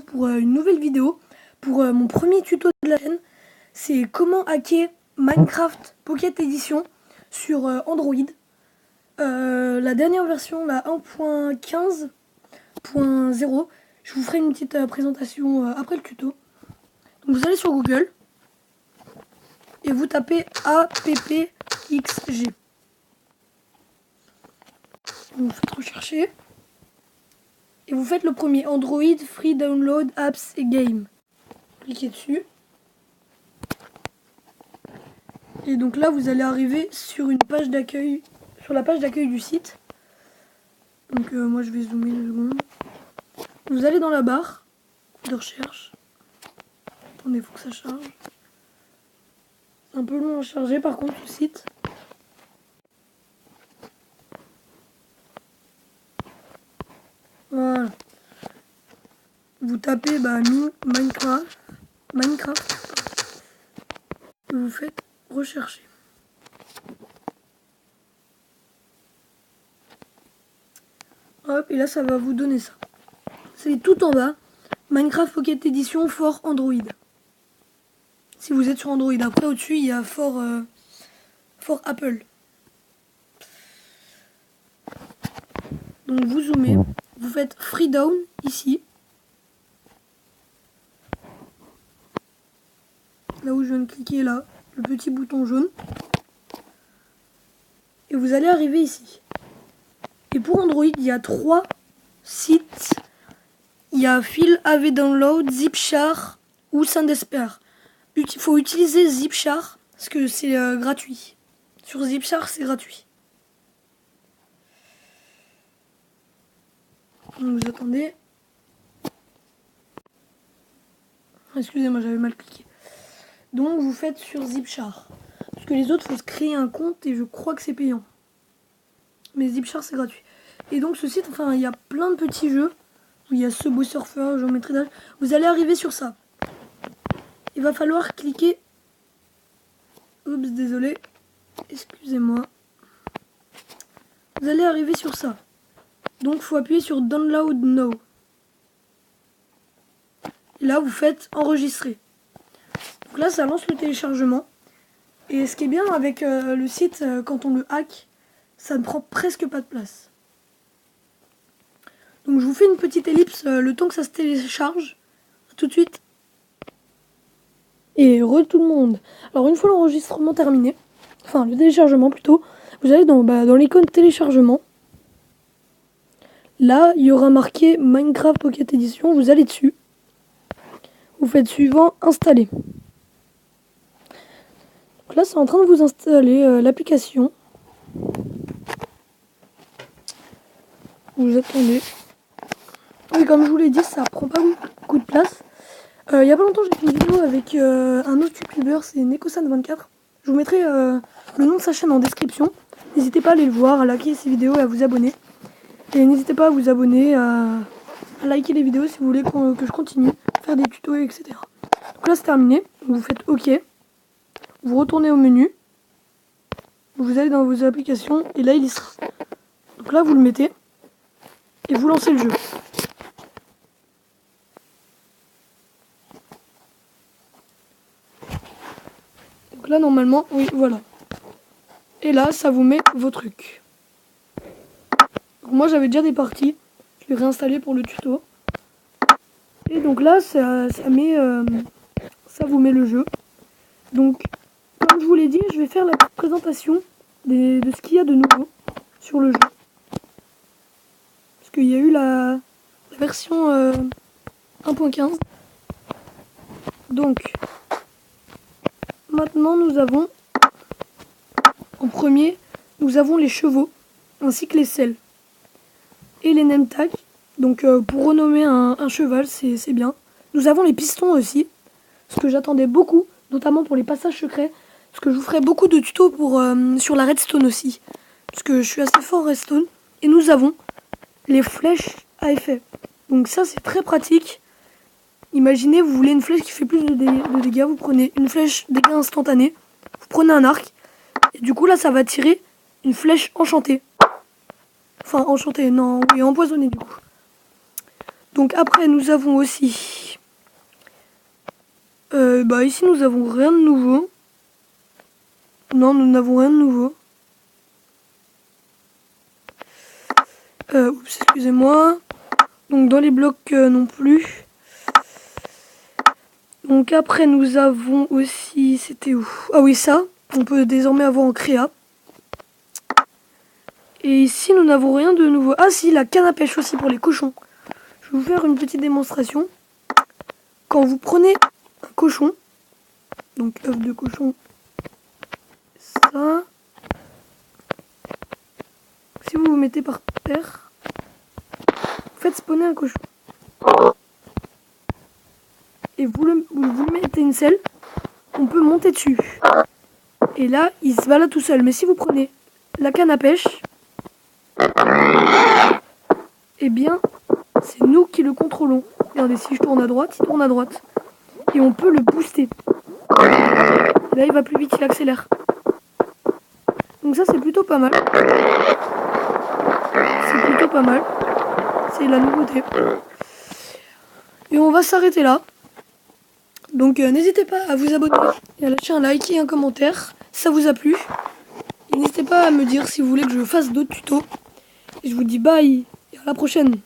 pour une nouvelle vidéo, pour mon premier tuto de la chaîne. C'est comment hacker Minecraft Pocket Edition sur Android. La dernière version, la 1.15.0. Je vous ferai une petite présentation après le tuto. Donc vous allez sur Google et vous tapez appxg. Vous faites rechercher. Et vous faites le premier, Android Free Download Apps et Game. Cliquez dessus. Et donc là, vous allez arriver sur une page d'accueil, sur la page d'accueil du site. Donc moi, je vais zoomer une seconde. Vous allez dans la barre de recherche. Attendez, il faut que ça charge. C'est un peu long à charger par contre, le site. Voilà. Vous tapez Minecraft. Et vous faites rechercher. Hop, et là ça va vous donner ça. C'est tout en bas. Minecraft Pocket Edition for Android. Si vous êtes sur Android. Après au-dessus il y a for Apple. Donc vous zoomez. Vous faites Free Down ici. Là où je viens de cliquer là. Le petit bouton jaune. Et vous allez arriver ici. Et pour Android, il y a 3 sites. Il y a Phil, AV Download, Zipchar ou Sandesper. Il faut utiliser Zipchar parce que c'est gratuit. Sur Zipchar, c'est gratuit. Donc vous attendez. Excusez-moi, j'avais mal cliqué. Donc vous faites sur Zipchar. Parce que les autres, il faut se créer un compte et je crois que c'est payant. Mais Zipchar, c'est gratuit. Et donc ce site, enfin, il y a plein de petits jeux. Où il y a Subway Surfer, Géométrie d'âge. Vous allez arriver sur ça. Il va falloir cliquer. Oups, désolé. Excusez-moi. Vous allez arriver sur ça. Donc il faut appuyer sur Download Now. Et là, vous faites enregistrer. Donc là, ça lance le téléchargement. Et ce qui est bien avec le site, quand on le hack, ça ne prend presque pas de place. Donc je vous fais une petite ellipse le temps que ça se télécharge. A tout de suite. Et heureux tout le monde. Alors une fois l'enregistrement terminé, enfin le téléchargement plutôt, vous allez dans l'icône téléchargement. Là, il y aura marqué Minecraft Pocket Edition. Vous allez dessus. Vous faites suivant, installer. Donc là, c'est en train de vous installer l'application. Vous attendez. Oui, comme je vous l'ai dit, ça prend pas beaucoup de place. Il y a pas longtemps, j'ai fait une vidéo avec un autre youtubeur, c'est Nekosan24. Je vous mettrai le nom de sa chaîne en description. N'hésitez pas à aller le voir, à liker ses vidéos et à vous abonner. Et n'hésitez pas à vous abonner, à liker les vidéos si vous voulez que je continue à faire des tutos, etc. Donc là, c'est terminé. Vous faites OK. Vous retournez au menu. Vous allez dans vos applications et là, il y sera. Donc là, vous le mettez et vous lancez le jeu. Donc là, normalement, oui, voilà. Et là, ça vous met vos trucs. Donc moi, j'avais déjà des parties. Je vais réinstaller pour le tuto. Et donc là, ça vous met le jeu. Donc, comme je vous l'ai dit, je vais faire la présentation de ce qu'il y a de nouveau sur le jeu. Parce qu'il y a eu la version 1.15. Donc, maintenant, nous avons, en premier, nous avons les chevaux, ainsi que les selles. Et les name tags. Donc, pour renommer un cheval, c'est bien. Nous avons les pistons aussi, ce que j'attendais beaucoup, notamment pour les passages secrets. Parce que je vous ferai beaucoup de tutos sur la redstone aussi. Parce que je suis assez fort en redstone. Et nous avons les flèches à effet. Donc ça, c'est très pratique. Imaginez, vous voulez une flèche qui fait plus de dégâts. Vous prenez une flèche dégâts instantanés. Vous prenez un arc. Et du coup, là, ça va tirer une flèche enchantée. Enfin, enchantée, non, oui, empoisonnée du coup. Donc après, nous avons aussi Bah ici nous avons rien de nouveau. Non, nous n'avons rien de nouveau. Oups, excusez-moi. Donc dans les blocs non plus. Donc après nous avons aussi... C'était où? Ah oui, ça. On peut désormais avoir en créa. Et ici nous n'avons rien de nouveau. Ah si, la canne à pêche aussi pour les cochons. Je vais vous faire une petite démonstration. Quand vous prenez un cochon, donc œuf de cochon, ça. Si vous vous mettez par terre, vous faites spawner un cochon. Et vous mettez une selle, on peut monter dessus. Et là, il se balade tout seul. Mais si vous prenez la canne à pêche, eh bien, c'est nous qui le contrôlons. Regardez, si je tourne à droite, il tourne à droite. Et on peut le booster. Et là, il va plus vite, il accélère. Donc ça, c'est plutôt pas mal. C'est plutôt pas mal. C'est la nouveauté. Et on va s'arrêter là. Donc n'hésitez pas à vous abonner et à lâcher un like et un commentaire si ça vous a plu. Et n'hésitez pas à me dire si vous voulez que je fasse d'autres tutos. Et je vous dis bye et à la prochaine.